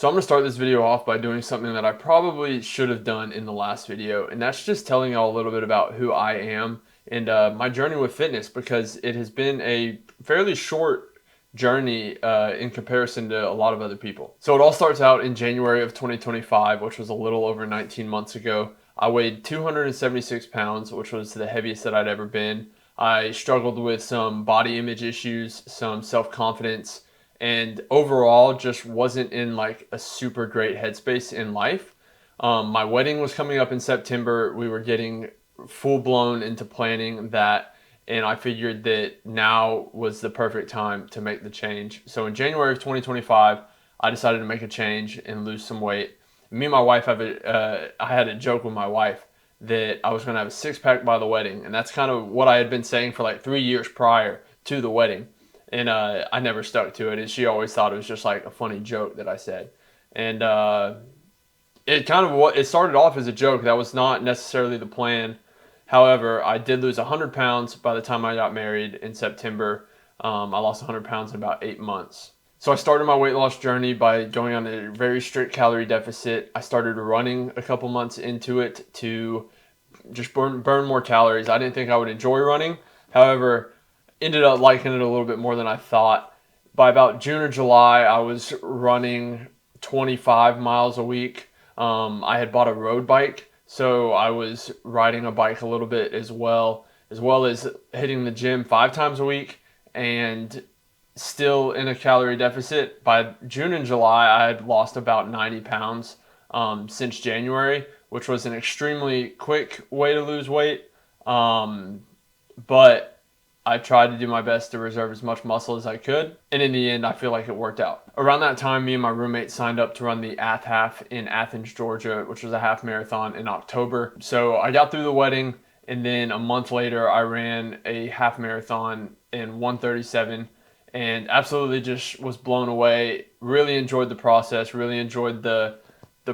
So I'm going to start this video off by doing something that I probably should have done in the last video, and that's just telling y'all a little bit about who I am and my journey with fitness, because it has been a fairly short journey in comparison to a lot of other people. So it all starts out in January of 2025, which was a little over 19 months ago. I weighed 276 pounds, which was the heaviest that I'd ever been. I struggled with some body image issues, some self-confidence, and overall just wasn't in like a super great headspace in life. My wedding was coming up in September. We were getting full blown into planning that, and I figured that now was the perfect time to make the change. So in January of 2025, I decided to make a change and lose some weight. Me and my wife I had a joke with my wife that I was going to have a six pack by the wedding, and that's kind of what I had been saying for like 3 years prior to the wedding. And I never stuck to it, and she always thought it was just like a funny joke that I said. And it started off as a joke. That was not necessarily the plan. However, I did lose 100 pounds by the time I got married in September. I lost 100 pounds in about 8 months. So I started my weight loss journey by going on a very strict calorie deficit. I started running a couple months into it to just burn more calories. I didn't think I would enjoy running. However, ended up liking it a little bit more than I thought. By about June or July, I was running 25 miles a week. I had bought a road bike, so I was riding a bike a little bit as well as hitting the gym 5 times a week, and still in a calorie deficit. By June and July, I had lost about 90 pounds since January, which was an extremely quick way to lose weight. But I tried to do my best to reserve as much muscle as I could, and in the end, I feel like it worked out. Around that time, me and my roommate signed up to run the Ath Half in Athens, Georgia, which was a half marathon in October. So I got through the wedding, and then a month later, I ran a half marathon in 1:37, and absolutely just was blown away. Really enjoyed the process. Really enjoyed the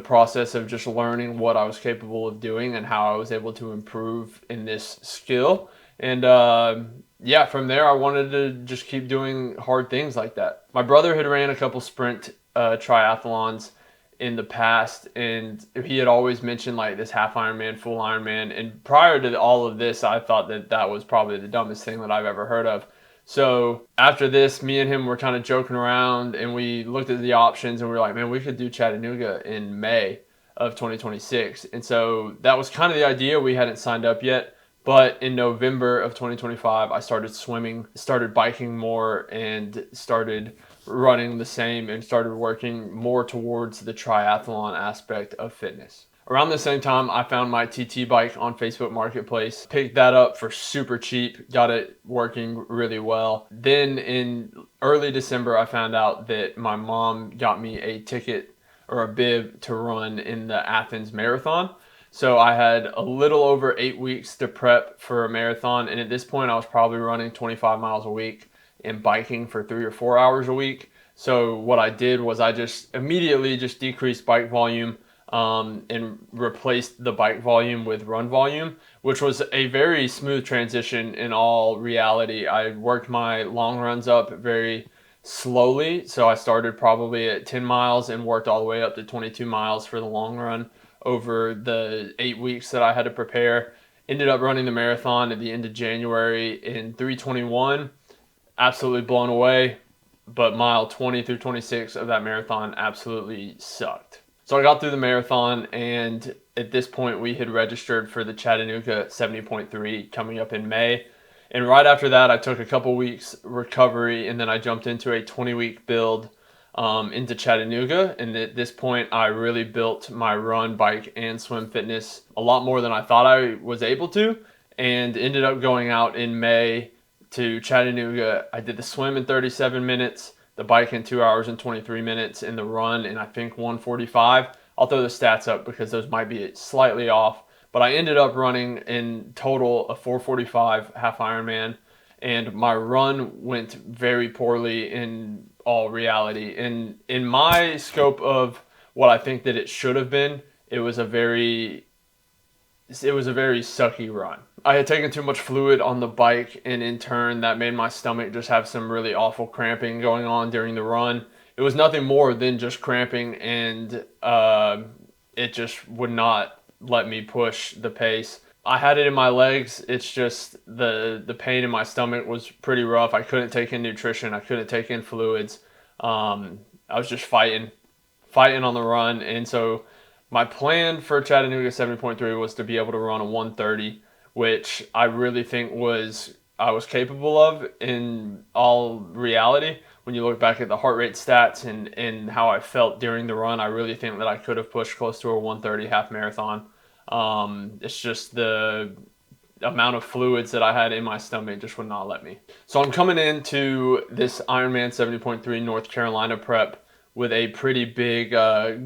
process of just learning what I was capable of doing and how I was able to improve in this skill. And yeah, from there, I wanted to just keep doing hard things like that. My brother had ran a couple sprint triathlons in the past, and he had always mentioned like this half Ironman, full Ironman. And prior to all of this, I thought that that was probably the dumbest thing that I've ever heard of. So after this, me and him were kind of joking around, and we looked at the options, and we were like, man, we could do Chattanooga in May of 2026. And so that was kind of the idea. We hadn't signed up yet. But in November of 2025, I started swimming, started biking more, and started running the same, and started working more towards the triathlon aspect of fitness. Around the same time, I found my TT bike on Facebook Marketplace, picked that up for super cheap, got it working really well. Then in early December, I found out that my mom got me a ticket or a bib to run in the Athens Marathon. So I had a little over 8 weeks to prep for a marathon, and at this point I was probably running 25 miles a week and biking for 3 or 4 hours a week. So what I did was I just immediately just decreased bike volume and replaced the bike volume with run volume, which was a very smooth transition in all reality. I worked my long runs up very slowly, so I started probably at 10 miles and worked all the way up to 22 miles for the long run over the 8 weeks that I had to prepare. Ended up running the marathon at the end of January in 3:21. Absolutely blown away, but mile 20 through 26 of that marathon absolutely sucked. So I got through the marathon, and at this point we had registered for the Chattanooga 70.3 coming up in May. And right after that, I took a couple weeks recovery, and then I jumped into a 20-week build into Chattanooga. And at this point, I really built my run, bike, and swim fitness a lot more than I thought I was able to, and ended up going out in May to Chattanooga. I did the swim in 37 minutes, the bike in 2 hours and 23 minutes, and the run in I think 1:45. I'll throw the stats up because those might be slightly off, but I ended up running in total a 4:45 half Ironman, and my run went very poorly in all reality. And in my scope of what I think that it should have been, it was a very sucky run. I had taken too much fluid on the bike, and in turn that made my stomach just have some really awful cramping going on during the run. it was nothing more than just cramping, and it just would not let me push the pace. I had it in my legs. It's just the pain in my stomach was pretty rough. I couldn't take in nutrition. I couldn't take in fluids. I was just fighting on the run. And so my plan for Chattanooga 70.3 was to be able to run a 130, which I really think I was capable of in all reality. When you look back at the heart rate stats and how I felt during the run, I really think that I could have pushed close to a 130 half marathon. It's just the amount of fluids that I had in my stomach just would not let me. So I'm coming into this Ironman 70.3 North Carolina prep with a pretty big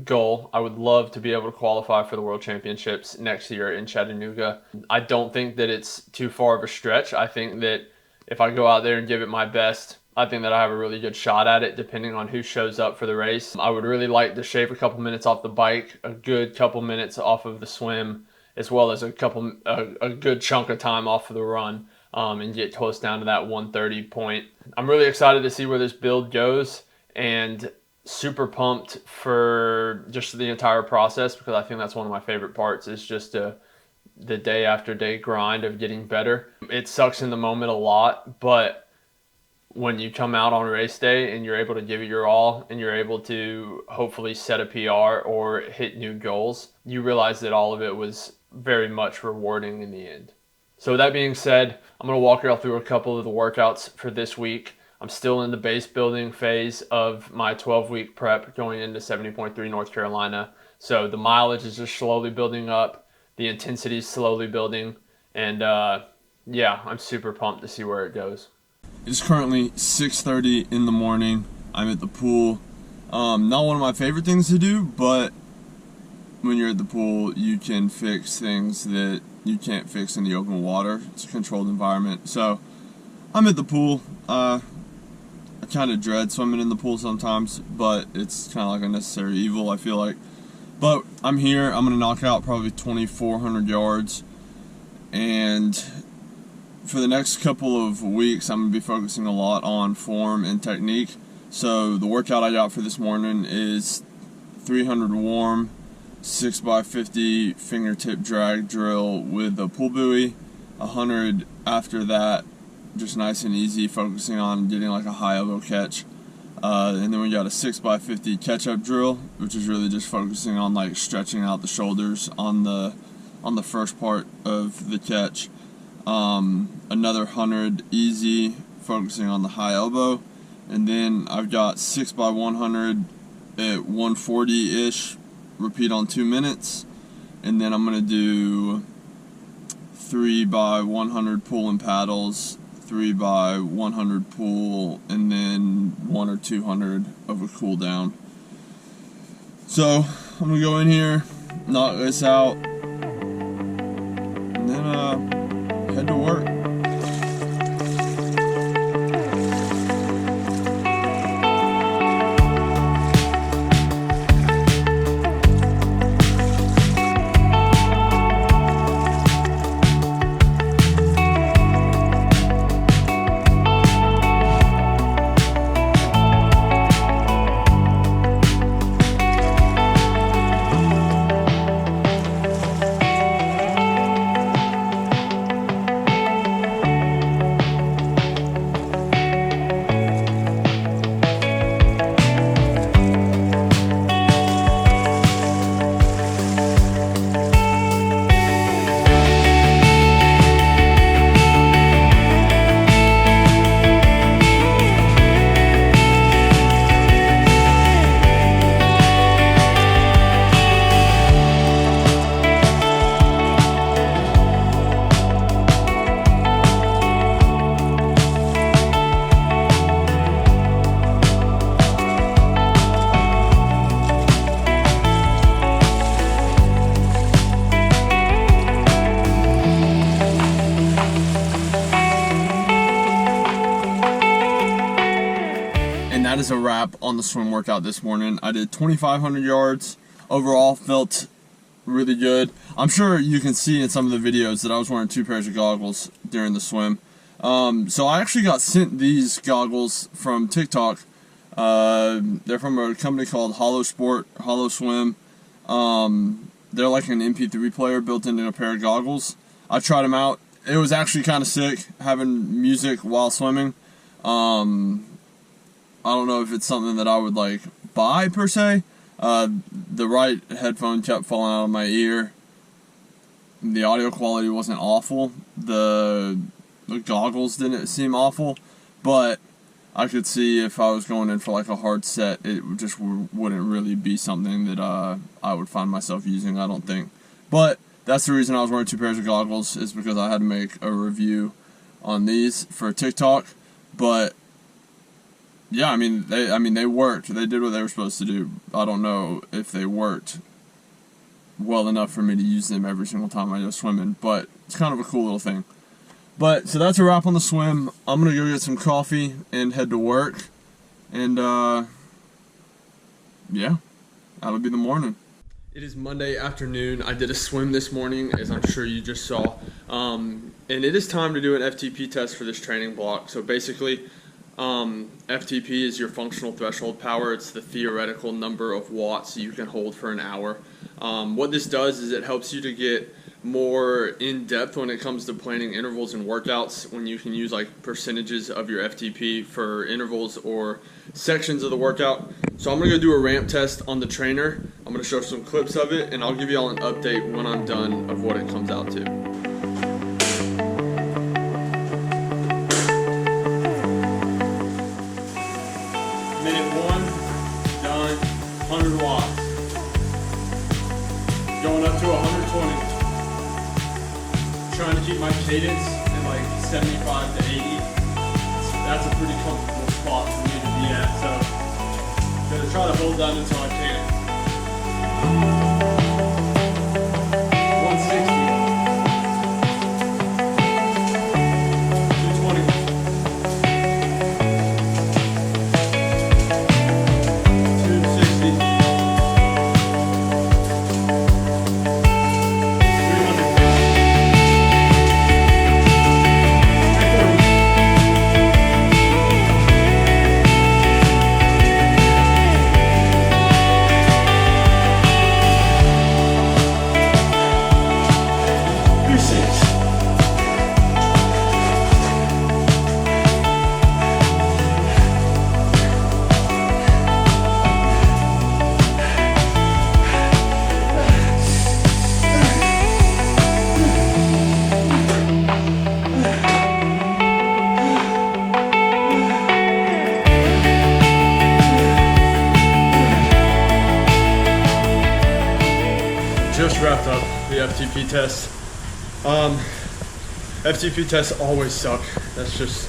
goal. I would love to be able to qualify for the World Championships next year in Chattanooga. I don't think that it's too far of a stretch. I think that if I go out there and give it my best, I think that I have a really good shot at it, depending on who shows up for the race. I would really like to shave a couple minutes off the bike, a good couple minutes off of the swim, as well as a good chunk of time off of the run, and get close down to that 130 point. I'm really excited to see where this build goes, and super pumped for just the entire process, because I think that's one of my favorite parts, is just the day after day grind of getting better. It sucks in the moment a lot, but when you come out on race day and you're able to give it your all, and you're able to hopefully set a PR or hit new goals, you realize that all of it was very much rewarding in the end. So with that being said, I'm going to walk you all through a couple of the workouts for this week. I'm still in the base building phase of my 12-week prep going into 70.3 North Carolina. So the mileage is just slowly building up. The intensity is slowly building. And yeah, I'm super pumped to see where it goes. It's currently 6:30 in the morning. I'm at the pool. Not one of my favorite things to do, but when you're at the pool, you can fix things that you can't fix in the open water. It's a controlled environment. So I'm at the pool. I kind of dread swimming in the pool sometimes, but it's kind of like a necessary evil, I feel like. But I'm here. I'm going to knock out probably 2,400 yards. And for the next couple of weeks, I'm going to be focusing a lot on form and technique. So the workout I got for this morning is 300 warm, 6x50 fingertip drag drill with a pull buoy, 100 after that, just nice and easy, focusing on getting like a high elbow catch. And then we got a 6x50 catch-up drill, which is really just focusing on like stretching out the shoulders on the first part of the catch. Another 100 easy, focusing on the high elbow. And then I've got 6x100 at 140-ish, repeat on 2 minutes. And then I'm going to do 3x100 pull and paddles, 3x100 pull, and then 100 or 200 of a cool down. So I'm going to go in here, knock this out, and then head to work. That is a wrap on the swim workout this morning. I did 2,500 yards. Overall, felt really good. I'm sure you can see in some of the videos that I was wearing 2 pairs of goggles during the swim. So I actually got sent these goggles from TikTok They're from a company called Hollow Swim. They're like an MP3 player built into a pair of goggles. I tried them out. It was actually kind of sick having music while swimming. I don't know if it's something that I would like buy per se. The right headphone kept falling out of my ear. The audio quality wasn't awful. The goggles didn't seem awful, but I could see if I was going in for like a hard set, it just wouldn't really be something that I would find myself using, I don't think. But that's the reason I was wearing 2 pairs of goggles, is because I had to make a review on these for TikTok. But yeah, I mean they worked. They did what they were supposed to do. I don't know if they worked well enough for me to use them every single time I go swimming, but it's kind of a cool little thing. But so that's a wrap on the swim. I'm gonna go get some coffee and head to work, and yeah, that'll be the morning. It is Monday afternoon. I did a swim this morning, as I'm sure you just saw, and it is time to do an FTP test for this training block. So basically, FTP is your functional threshold power. It's the theoretical number of watts you can hold for an hour. What this does is it helps you to get more in depth when it comes to planning intervals and workouts, when you can use like percentages of your FTP for intervals or sections of the workout. So I'm gonna go do a ramp test on the trainer. I'm gonna show some clips of it, and I'll give you all an update when I'm done of what it comes out to. Minute 1, done, 100 watts. Going up to 120. Trying to keep my cadence in like 75 to 80. That's a pretty comfortable spot for me to be at, so I'm gonna try to hold that until I can. 160. 220. 260. 360. Just wrapped up the FTP test. FTP tests always suck. That's just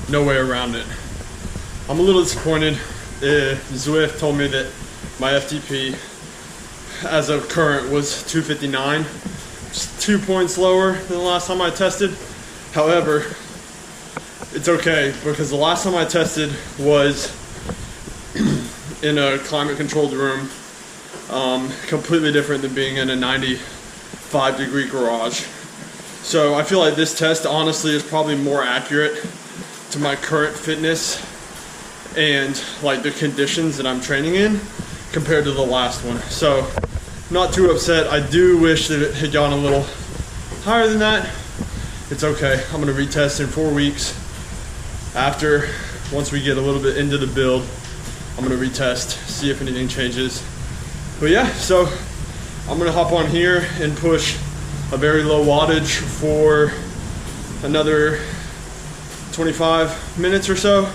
no way around it. I'm a little disappointed. Zwift told me that my FTP as of current was 259, just 2 points lower than the last time I tested. However, it's okay, because the last time I tested was in a climate controlled room. Completely different than being in a 95-degree garage. So I feel like this test honestly is probably more accurate to my current fitness and like the conditions that I'm training in compared to the last one. So not too upset. I do wish that it had gone a little higher than that. It's okay. I'm gonna retest in 4 weeks. Once we get a little bit into the build, I'm gonna retest, see if anything changes. But yeah, so I'm gonna hop on here and push a very low wattage for another 25 minutes or so.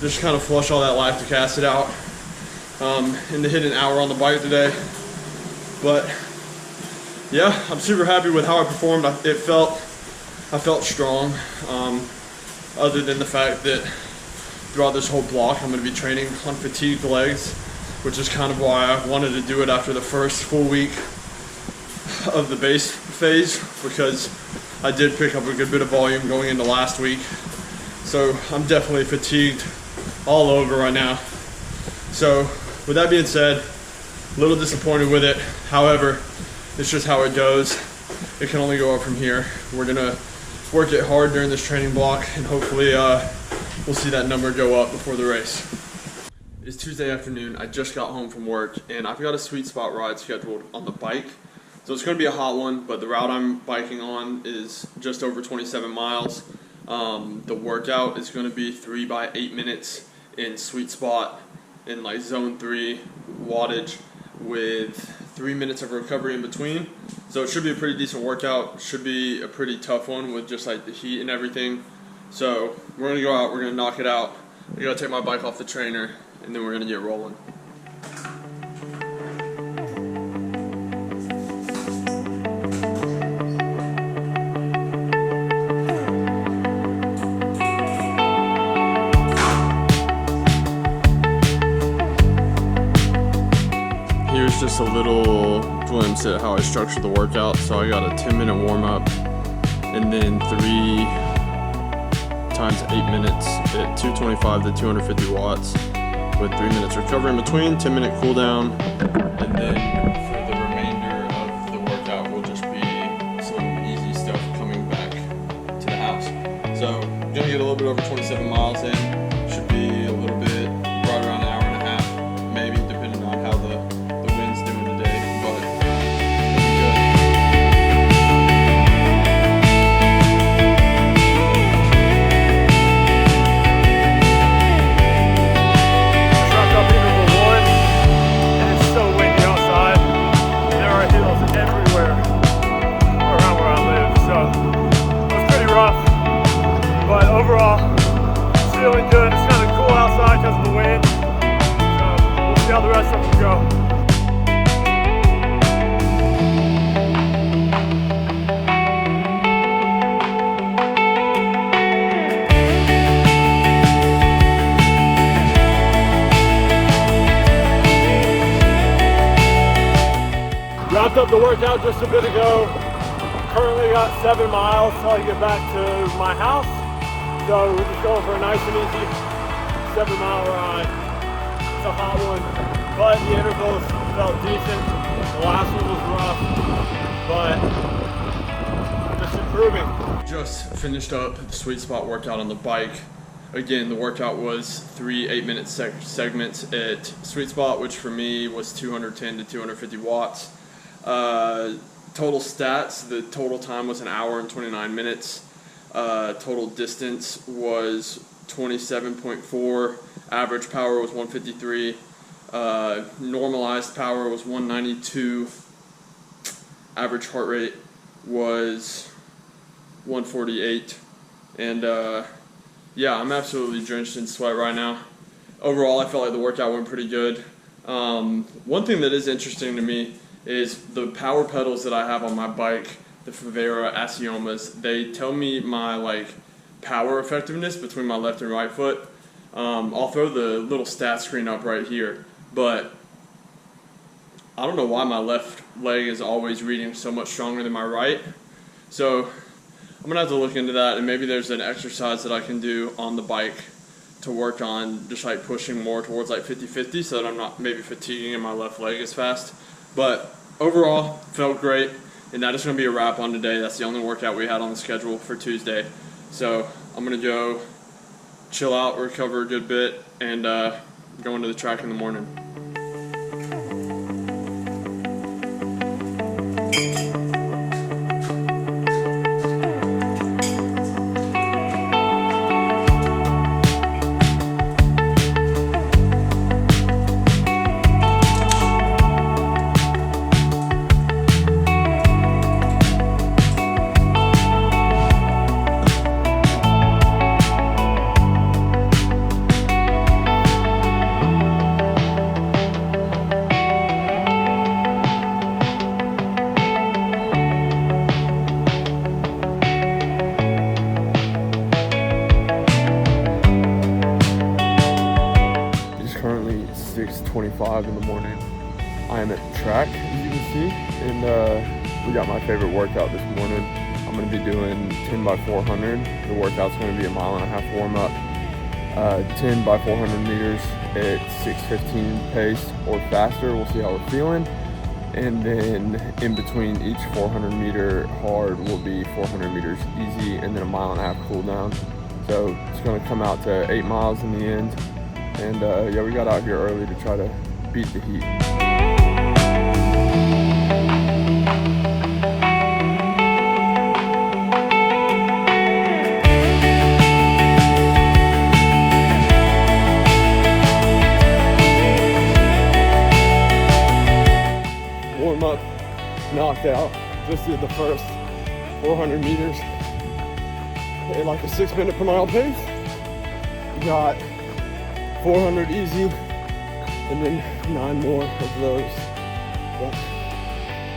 Just kind of flush all that lactic acid out. And to hit an hour on the bike today. But yeah, I'm super happy with how I performed. I felt strong. Other than the fact that throughout this whole block, I'm gonna be training on fatigued legs, which is kind of why I wanted to do it after the first full week of the base phase, because I did pick up a good bit of volume going into last week. So I'm definitely fatigued all over right now. So with that being said, a little disappointed with it. However, it's just how it goes. It can only go up from here. We're gonna work it hard during this training block, and hopefully we'll see that number go up before the race. It's Tuesday afternoon. I just got home from work, and I've got a sweet spot ride scheduled on the bike. So it's going to be a hot one, but the route I'm biking on is just over 27 miles. The workout is going to be 3 by 8 minutes in sweet spot in like zone 3 wattage with 3 minutes of recovery in between. So it should be a pretty decent workout. Should be a pretty tough one with just like the heat and everything. So we're going to go out. We're going to knock it out. I got to take my bike off the trainer, and then we're going to get rolling. Here's just a little glimpse at how I structure the workout. So I got a 10-minute warm-up, and then 3 times 8 minutes at 225 to 250 watts with 3 minutes recovery in between, 10-minute cool down, and then for the remainder of the workout will just be some easy stuff coming back to the house. So I'm gonna get a little bit over 27 miles in. Should be a little bit right around an hour and a half, maybe, depending on how the wind's doing today, but it'll be good. Overall, it's feeling good. It's kind of cool outside because of the wind. So we'll see how the rest of them go. Wrapped up the workout just a bit ago. Currently got 7 miles till I get back to my house. So we're just going for a nice and easy 7-mile ride. It's a hot one, but the intervals felt decent. The last one was rough, but just improving. Just finished up the sweet spot workout on the bike. Again, the workout was 3 8-minute segments at sweet spot, which for me was 210 to 250 watts. Total stats, the total time was 1 hour and 29 minutes. Total distance was 27.4, average power was 153, normalized power was 192, average heart rate was 148, and yeah, I'm absolutely drenched in sweat right now. Overall, I felt like the workout went pretty good. One thing that is interesting to me is the power pedals that I have on my bike, the Favera Asiomas. They tell me my power effectiveness between my left and right foot. I'll throw the little stat screen up right here, but I don't know why my left leg is always reading so much stronger than my right. So I'm gonna have to look into that, and maybe there's an exercise that I can do on the bike to work on just pushing more towards 50-50 so that I'm not maybe fatiguing in my left leg as fast. But overall, felt great. And that is going to be a wrap on today. That's the only workout we had on the schedule for Tuesday. So I'm going to go chill out, recover a good bit, and go into the track in the morning. Currently 6:25 in the morning. I am at the track, as you can see, and we got my favorite workout this morning. I'm going to be doing 10 by 400. The workout's going to be a 1.5 mile warm up, 10 by 400 meters at 6:15 pace or faster. We'll see how we're feeling. And then in between each 400 meter hard will be 400 meters easy, and then a 1.5 mile cool down. So it's going to come out to 8 miles in the end. And yeah, we got out here early to try to beat the heat. Warm up, knocked out. Just did the first 400 meters at like a 6-minute per mile pace. Got 400 easy, and then 9 more of those. But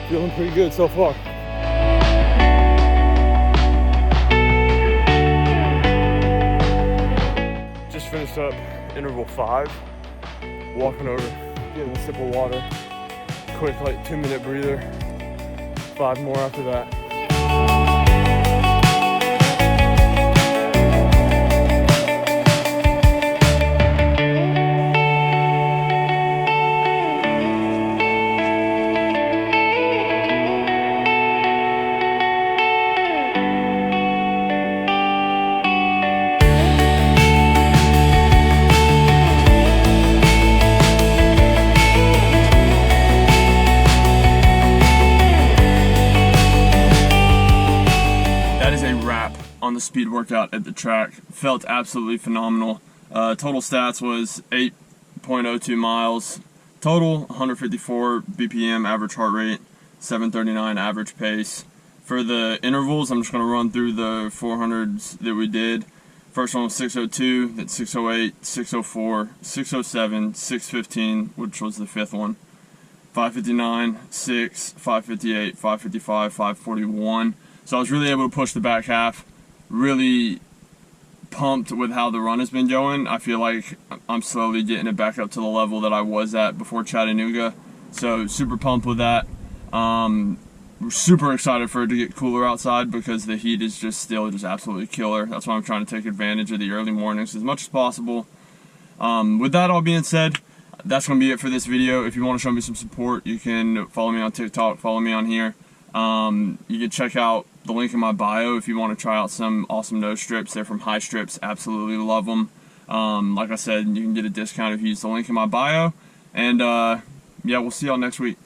feeling pretty good so far. Just finished up interval 5, walking over, getting a sip of water. Quick, like 2-minute breather. 5 more after that. On the speed workout at the track. Felt absolutely phenomenal. Total stats was 8.02 miles. Total 154 BPM average heart rate, 739 average pace. For the intervals, I'm just going to run through the 400s that we did. First one was 602, then 608, 604, 607, 615, which was the 5th one. 559, 6, 558, 555, 541. So I was really able to push the back half. Really pumped with how the run has been going. I feel like I'm slowly getting it back up to the level that I was at before Chattanooga. So super pumped with that. We're super excited for it to get cooler outside because the heat is just still just absolutely killer. That's why I'm trying to take advantage of the early mornings as much as possible. With that all being said, that's going to be it for this video. If you want to show me some support, you can follow me on TikTok, follow me on here. You can check out the link in my bio if you want to try out some awesome nose strips. They're from High Strips. Absolutely love them. Like I said, you can get a discount if you use the link in my bio. And yeah, we'll see y'all next week.